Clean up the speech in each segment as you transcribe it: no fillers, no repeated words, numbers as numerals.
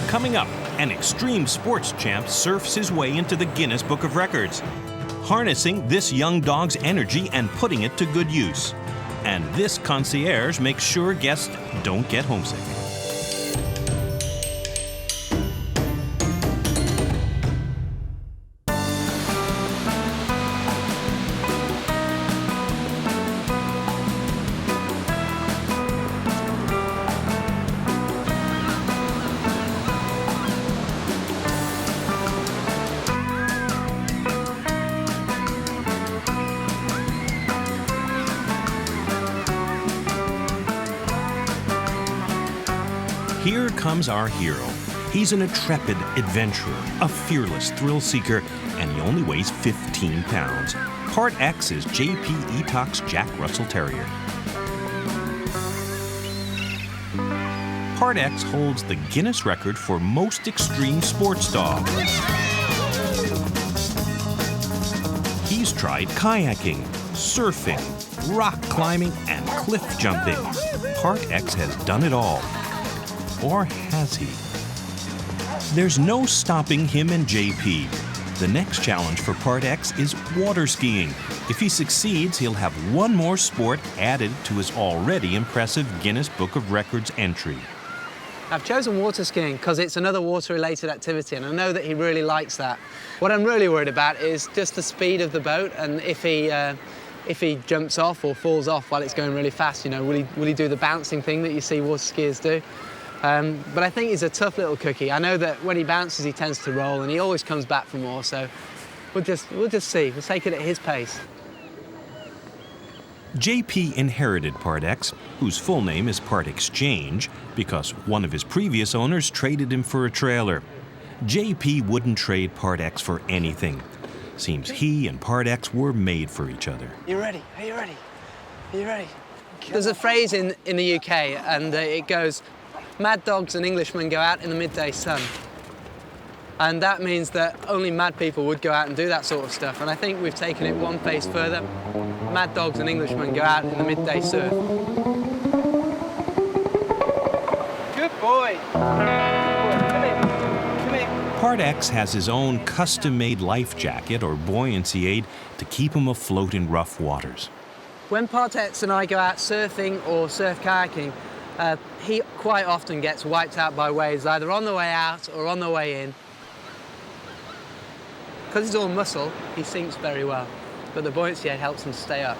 Coming up, an extreme sports champ surfs his way into the Guinness Book of Records, harnessing this young dog's energy and putting it to good use. And this concierge makes sure guests don't get homesick. Here comes our hero. He's an intrepid adventurer, a fearless thrill seeker, and he only weighs 15 pounds. Part X is J.P. Etock's Jack Russell Terrier. Part X holds the Guinness record for most extreme sports dog. He's tried kayaking, surfing, rock climbing, and cliff jumping. Part X has done it all. Or has he? There's no stopping him and JP. The next challenge for Part X is water skiing. If he succeeds, he'll have one more sport added to his already impressive Guinness Book of Records entry. I've chosen water skiing because it's another water-related activity, and I know that he really likes that. What I'm really worried about is just the speed of the boat, and if he jumps off or falls off while it's going really fast, you know, will he do the bouncing thing that you see water skiers do? But I think he's a tough little cookie. I know that when he bounces, he tends to roll, and he always comes back for more. So we'll just see. We'll take it at his pace. JP inherited Part X, whose full name is Part Exchange, because one of his previous owners traded him for a trailer. JP wouldn't trade Part X for anything. Seems he and Part X were made for each other. You ready? Are you ready? Are you ready? There's a phrase in the UK, and it goes, "Mad dogs and Englishmen go out in the midday sun." And that means that only mad people would go out and do that sort of stuff. And I think we've taken it one pace further. Mad dogs and Englishmen go out in the midday surf. Good boy. Come here. Part X has his own custom-made life jacket or buoyancy aid to keep him afloat in rough waters. When Part X and I go out surfing or surf kayaking, he quite often gets wiped out by waves, either on the way out or on the way in. Because he's all muscle, he sinks very well, but the buoyancy aid helps him stay up.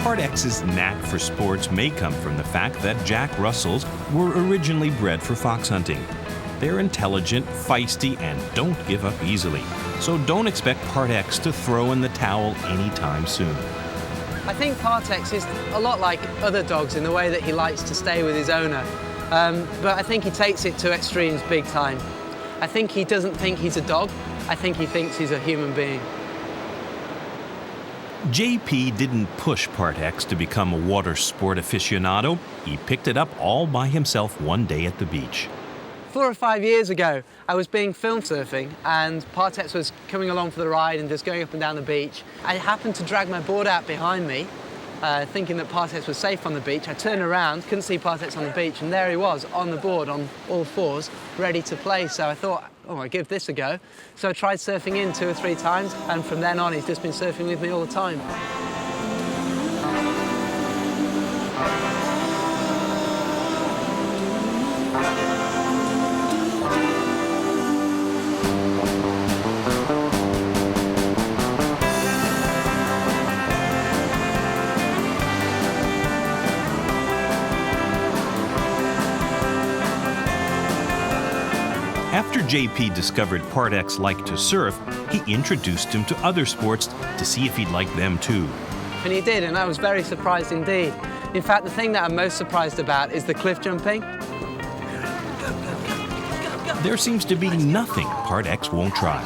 Part X's knack for sports may come from the fact that Jack Russells were originally bred for fox hunting. They're intelligent, feisty, and don't give up easily. So don't expect Part X to throw in the towel anytime soon. I think Part X is a lot like other dogs in the way that he likes to stay with his owner. But I think he takes it to extremes big time. I think he doesn't think he's a dog. I think he thinks he's a human being. JP didn't push Part X to become a water sport aficionado. He picked it up all by himself one day at the beach. 4 or 5 years ago, I was being film surfing, and Part X was coming along for the ride and just going up and down the beach. I happened to drag my board out behind me, thinking that Part X was safe on the beach. I turned around, couldn't see Part X on the beach, and there he was on the board on all fours, ready to play. So I thought, oh, I'll give this a go. So I tried surfing in 2 or 3 times, and from then on, he's just been surfing with me all the time. After JP discovered Part X liked to surf, he introduced him to other sports to see if he'd like them too. And he did, and I was very surprised indeed. In fact, the thing that I'm most surprised about is the cliff jumping. There seems to be nothing Part X won't try.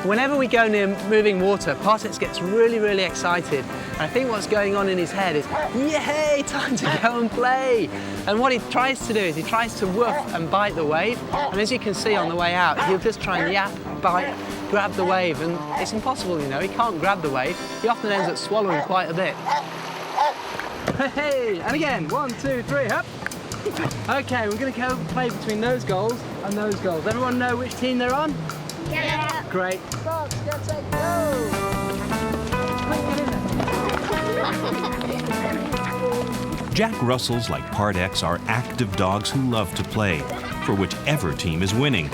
Whenever we go near moving water, Part X gets really, really excited. And I think what's going on in his head is, yay, time to go and play. And what he tries to do is he tries to woof and bite the wave. And as you can see on the way out, he'll just try and yap, bite, grab the wave. And it's impossible, you know, he can't grab the wave. He often ends up swallowing quite a bit. Hey, and again, 1, 2, 3, up. Okay, we're going to go play between those goals and those goals. Everyone know which team they're on? Yeah. Great. Box, get set, go! Jack Russells, like Part X, are active dogs who love to play, for whichever team is winning.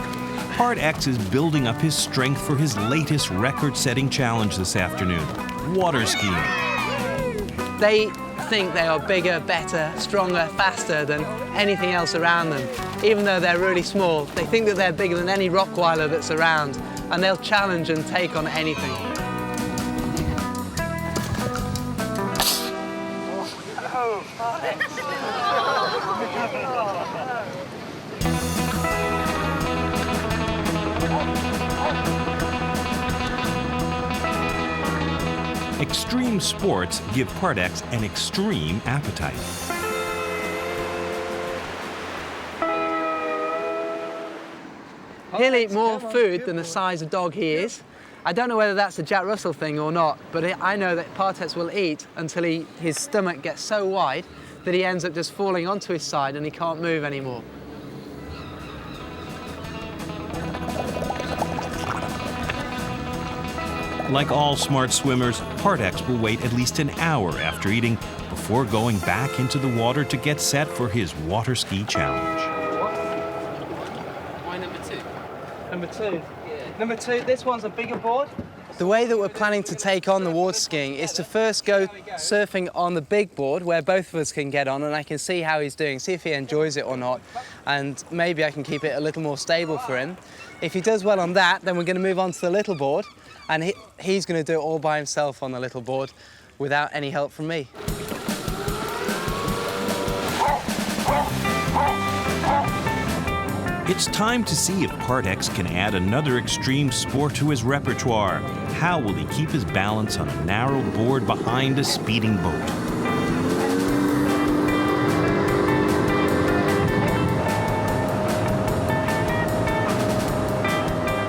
Part X is building up his strength for his latest record-setting challenge this afternoon, water skiing. They think they are bigger, better, stronger, faster than anything else around them. Even though they're really small, they think that they're bigger than any Rottweiler that's around, and they'll challenge and take on anything. Extreme sports give Part X an extreme appetite. He'll eat more food than the size of dog he is. I don't know whether that's a Jack Russell thing or not, but I know that Part X will eat until his stomach gets so wide that he ends up just falling onto his side and he can't move anymore. Like all smart swimmers, Part X will wait at least an hour after eating before going back into the water to get set for his water ski challenge. Why number 2? Number 2? Yeah. Number 2, this one's a bigger board. The way that we're planning to take on the water skiing is to first go surfing on the big board where both of us can get on, and I can see how he's doing, see if he enjoys it or not, and maybe I can keep it a little more stable for him. If he does well on that, then we're going to move on to the little board, and he's going to do it all by himself on the little board without any help from me. It's time to see if Part X can add another extreme sport to his repertoire. How will he keep his balance on a narrow board behind a speeding boat?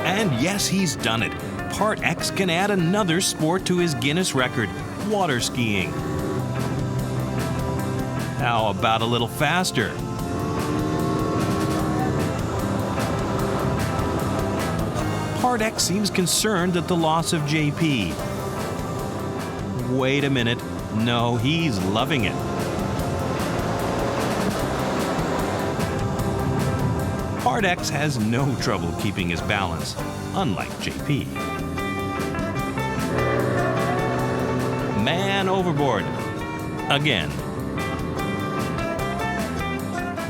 And yes, he's done it. Part X can add another sport to his Guinness record, water skiing. How about a little faster? Part X seems concerned at the loss of JP. Wait a minute. No, he's loving it. Part X has no trouble keeping his balance, unlike JP. Man overboard. Again.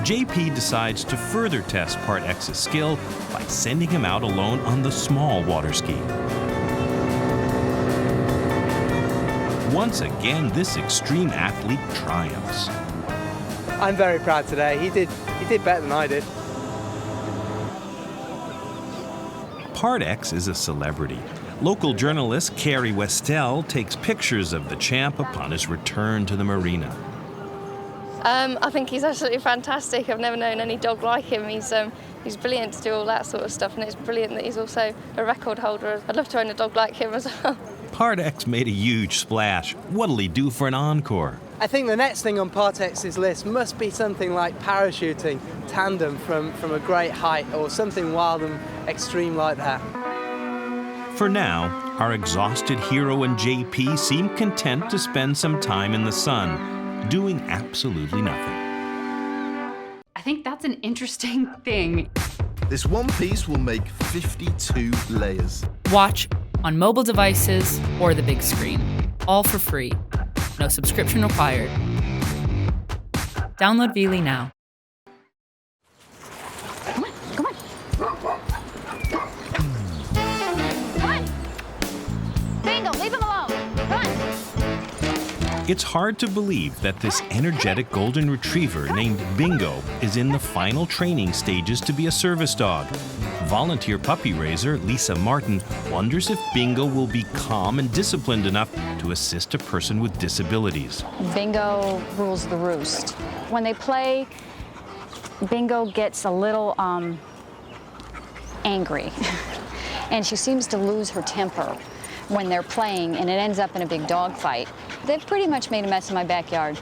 JP decides to further test Part X's skill by sending him out alone on the small water ski. Once again, this extreme athlete triumphs. I'm very proud today. He did better than I did. Part X is a celebrity. Local journalist Carrie Westell takes pictures of the champ upon his return to the marina. I think he's absolutely fantastic. I've never known any dog like him. He's brilliant to do all that sort of stuff, and it's brilliant that he's also a record holder. I'd love to own a dog like him as well. Part X made a huge splash. What'll he do for an encore? I think the next thing on Part X's list must be something like parachuting, tandem from a great height, or something wild and extreme like that. For now, our exhausted hero and JP seem content to spend some time in the sun, doing absolutely nothing. I think that's an interesting thing. This one piece will make 52 layers. Watch on mobile devices or the big screen. All for free. No subscription required. Download Veely now. Come on, come on. Come on. Bingo, leave him alone. Come on. It's hard to believe that this energetic golden retriever named Bingo is in the final training stages to be a service dog. Volunteer puppy raiser Lisa Martin wonders if Bingo will be calm and disciplined enough to assist a person with disabilities. Bingo rules the roost. When they play, Bingo gets a little angry. And she seems to lose her temper when they're playing, and it ends up in a big dog fight. They've pretty much made a mess in my backyard,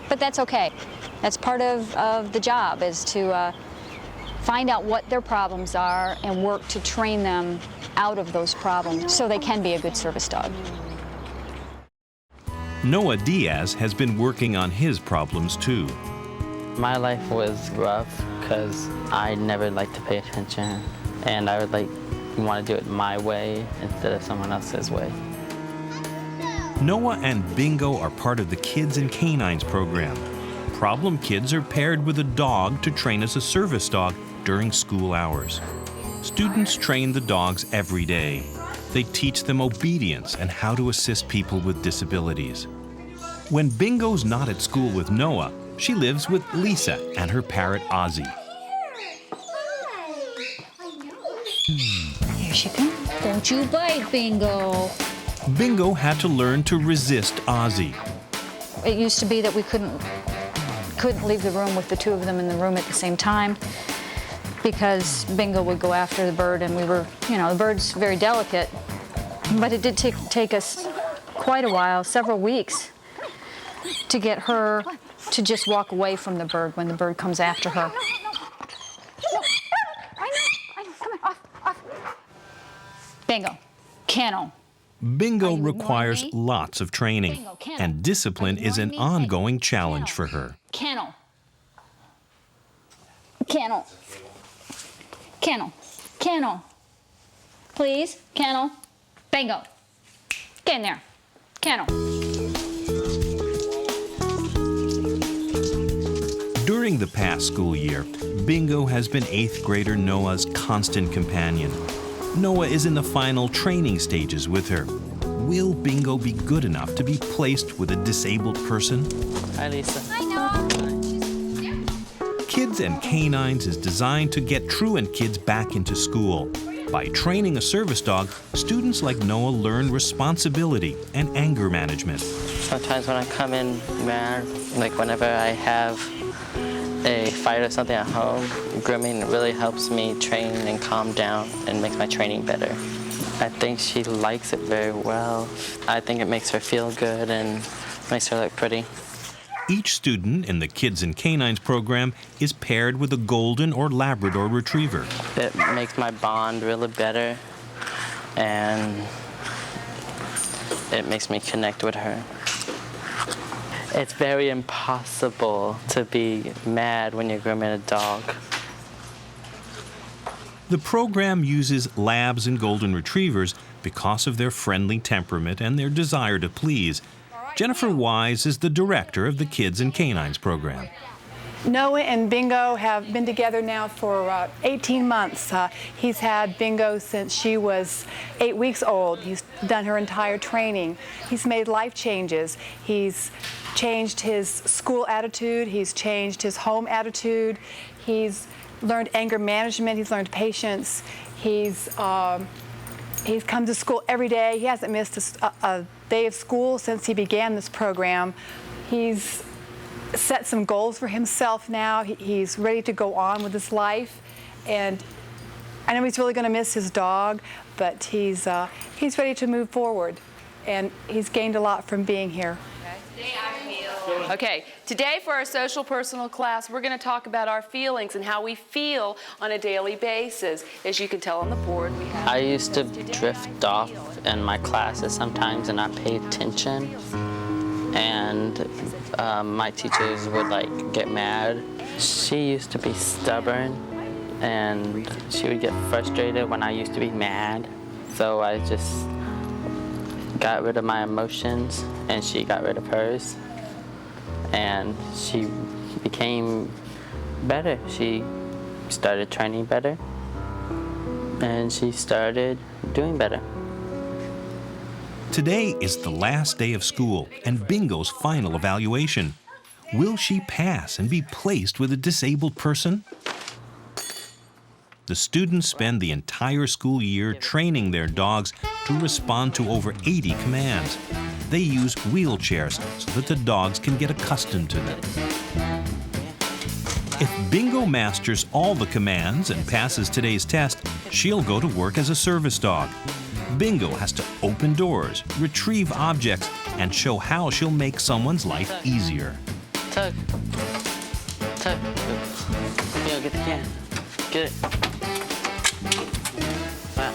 but that's okay. That's part of the job, is to find out what their problems are and work to train them out of those problems so they can be a good service dog. Noah Diaz has been working on his problems too. My life was rough because I never liked to pay attention, and I would want to do it my way instead of someone else's way. Noah and Bingo are part of the Kids and Canines program. Problem kids are paired with a dog to train as a service dog during school hours. Students train the dogs every day. They teach them obedience and how to assist people with disabilities. When Bingo's not at school with Noah, she lives with Lisa and her parrot Ozzy. Here she comes. Don't you bite, Bingo. Bingo had to learn to resist Ozzy. It used to be that we couldn't leave the room with the two of them in the room at the same time, because Bingo would go after the bird, and we were, the bird's very delicate. But it did take us quite a while, several weeks, to get her to just walk away from the bird when the bird comes after her. I know, come on, off. Bingo, kennel. Bingo requires lots of training, and discipline is an ongoing challenge for her. Kennel. Please, kennel. Bingo. Get in there. Kennel. During the past school year, Bingo has been 8th grader Noah's constant companion. Noah is in the final training stages with her. Will Bingo be good enough to be placed with a disabled person? Hi, Lisa. Hi, Noah. Kids and Canines is designed to get truant kids back into school. By training a service dog, students like Noah learn responsibility and anger management. Sometimes when I come in mad, like whenever I have a fight or something at home, grooming really helps me train and calm down and makes my training better. I think she likes it very well. I think it makes her feel good and makes her look pretty. Each student in the Kids and Canines program is paired with a golden or Labrador retriever. It makes my bond really better, and it makes me connect with her. It's very impossible to be mad when you're grooming a dog. The program uses Labs and Golden Retrievers because of their friendly temperament and their desire to please. Jennifer Wise is the director of the Kids and Canines program. Noah and Bingo have been together now for 18 months. He's had Bingo since she was 8 weeks old. He's done her entire training. He's made life changes. He's changed his school attitude. He's changed his home attitude. He's learned anger management. He's learned patience. He's come to school every day. He hasn't missed a day of school since he began this program. He's set some goals for himself now. He's ready to go on with his life, and I know he's really going to miss his dog, but he's ready to move forward, and he's gained a lot from being here. Okay, today for our social personal class, we're going to talk about our feelings and how we feel on a daily basis. As you can tell on the board, we have... I used to drift off in my classes sometimes and not pay attention. And my teachers would get mad. She used to be stubborn, and she would get frustrated when I used to be mad. So I just got rid of my emotions, and she got rid of hers. And she became better. She started training better, and she started doing better. Today is the last day of school and Bingo's final evaluation. Will she pass and be placed with a disabled person? The students spend the entire school year training their dogs to respond to over 80 commands. They use wheelchairs so that the dogs can get accustomed to them. If Bingo masters all the commands and passes today's test, she'll go to work as a service dog. Bingo has to open doors, retrieve objects, and show how she'll make someone's life easier. Tug. Tug. Bingo, get the can. Get it. Wow.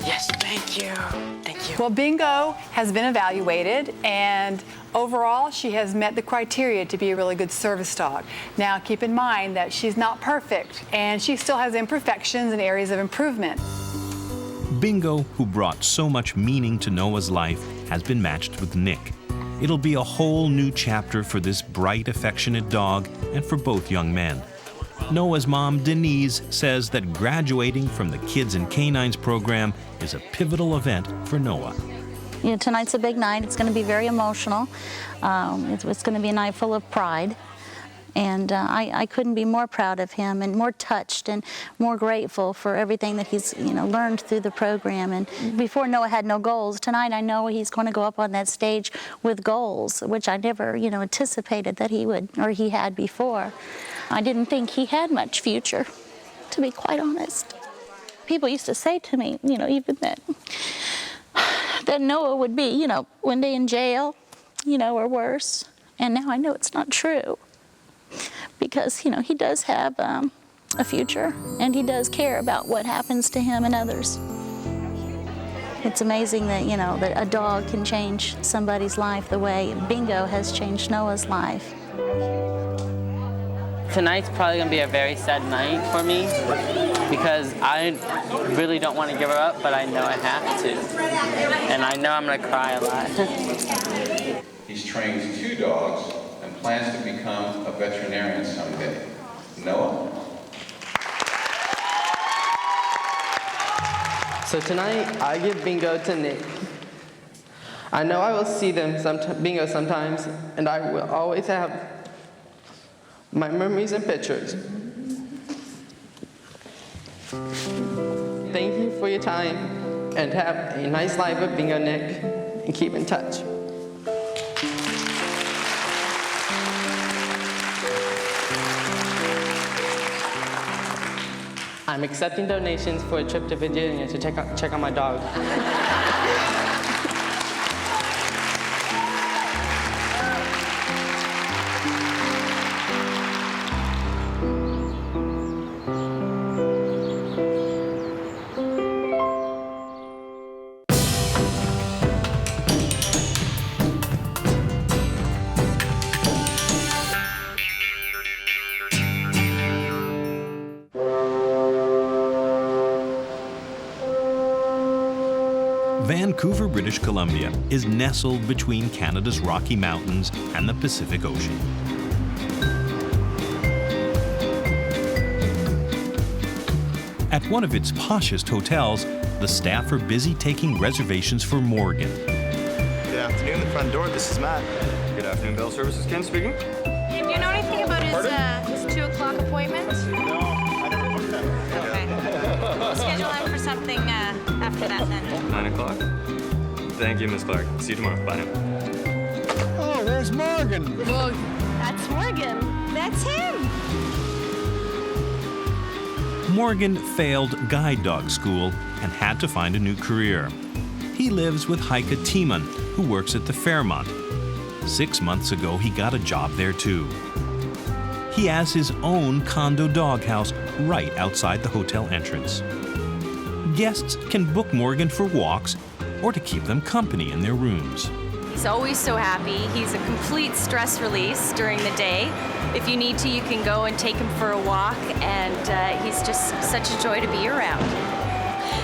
Yes, thank you. Thank you. Well, Bingo has been evaluated, and overall, she has met the criteria to be a really good service dog. Now, keep in mind that she's not perfect, and she still has imperfections and areas of improvement. Bingo, who brought so much meaning to Noah's life, has been matched with Nick. It'll be a whole new chapter for this bright, affectionate dog and for both young men. Noah's mom, Denise, says that graduating from the Kids and Canines program is a pivotal event for Noah. You know, tonight's a big night. It's going to be very emotional. It's going to be a night full of pride. And I couldn't be more proud of him and more touched and more grateful for everything that he's, learned through the program. And before Noah had no goals, tonight I know he's going to go up on that stage with goals, which I never, anticipated that he would, or he had before. I didn't think he had much future, to be quite honest. People used to say to me, even that Noah would be, one day in jail, or worse. And now I know it's not true. Because, he does have a future, and he does care about what happens to him and others. It's amazing that, that a dog can change somebody's life the way Bingo has changed Noah's life. Tonight's probably going to be a very sad night for me because I really don't want to give her up, but I know I have to. And I know I'm going to cry a lot. He's trained 2 dogs and plans to become a veterinarian someday. Noah? So tonight, I give Bingo to Nick. I know I will see Bingo sometimes, and I will always have my memories and pictures. Thank you for your time, and have a nice life with Bingo, Nick, and keep in touch. I'm accepting donations for a trip to Virginia to check on my dog. Vancouver, British Columbia is nestled between Canada's Rocky Mountains and the Pacific Ocean. At one of its poshest hotels, the staff are busy taking reservations for Morgan. Good afternoon, the front door. This is Matt. Good afternoon, Bell Services. Ken speaking. Hey, do you know anything about his 2 o'clock appointment? No, I never booked that. Okay. We'll schedule him for something after that then. 9 o'clock? Thank you, Miss Clark. See you tomorrow. Bye now. Oh, there's Morgan. Well, that's Morgan. That's him. Morgan failed guide dog school and had to find a new career. He lives with Heike Tiemann, who works at the Fairmont. 6 months ago, he got a job there too. He has his own condo doghouse right outside the hotel entrance. Guests can book Morgan for walks or to keep them company in their rooms. He's always so happy. He's a complete stress release during the day. If you need to, you can go and take him for a walk, and he's just such a joy to be around.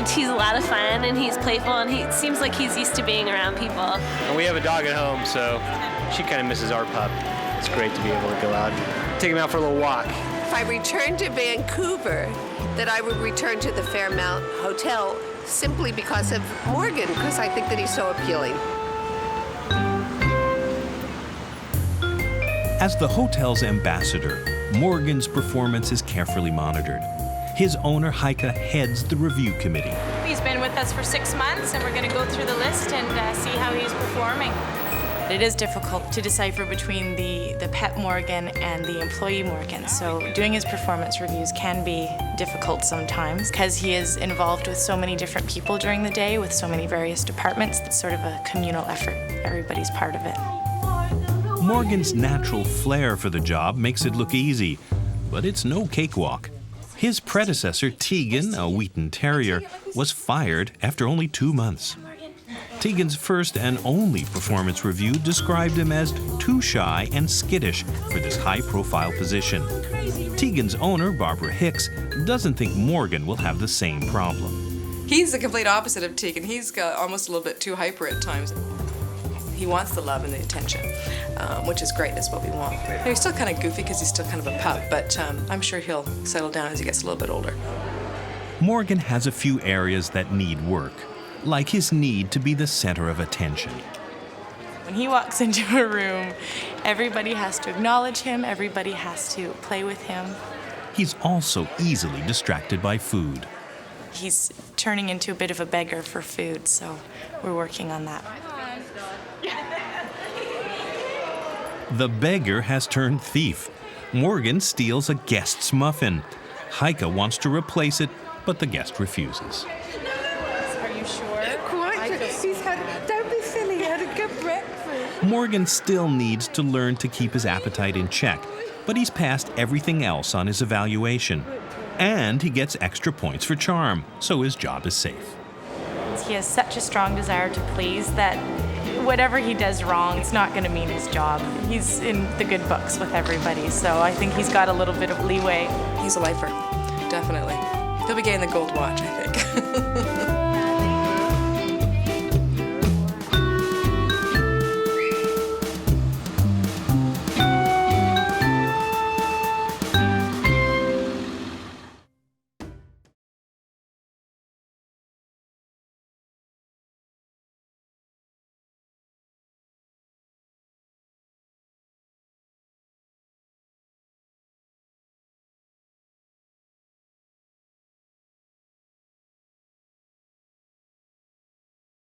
He's a lot of fun, and he's playful, and he seems like he's used to being around people. And we have a dog at home, so she kind of misses our pup. It's great to be able to go out and take him out for a little walk. If I returned to Vancouver, that I would return to the Fairmount Hotel simply because of Morgan, because I think that he's so appealing. As the hotel's ambassador, Morgan's performance is carefully monitored. His owner, Heike, heads the review committee. He's been with us for 6 months, and we're going to go through the list and see how he's performing. It is difficult to decipher between the pet Morgan and the employee Morgan, so doing his performance reviews can be difficult sometimes because he is involved with so many different people during the day with so many various departments. It's sort of a communal effort. Everybody's part of it. Morgan's natural flair for the job makes it look easy, but it's no cakewalk. His predecessor, Tegan, a Wheaton Terrier, was fired after only 2 months. Tegan's first and only performance review described him as too shy and skittish for this high-profile position. Tegan's owner, Barbara Hicks, doesn't think Morgan will have the same problem. He's the complete opposite of Tegan. He's got almost a little bit too hyper at times. He wants the love and the attention, which is great. That's what we want. He's still kind of goofy because he's still kind of a pup, but I'm sure he'll settle down as he gets a little bit older. Morgan has a few areas that need work, like his need to be the center of attention. When he walks into a room, everybody has to acknowledge him, everybody has to play with him. He's also easily distracted by food. He's turning into a bit of a beggar for food, so we're working on that. The beggar has turned thief. Morgan steals a guest's muffin. Heike wants to replace it, but the guest refuses. Are you sure? Quite. Don't be silly, he had a good breakfast. Morgan still needs to learn to keep his appetite in check, but he's passed everything else on his evaluation. And he gets extra points for charm, so his job is safe. He has such a strong desire to please that whatever he does wrong, it's not going to mean his job. He's in the good books with everybody, so I think he's got a little bit of leeway. He's a lifer, definitely. He'll be getting the gold watch, I think.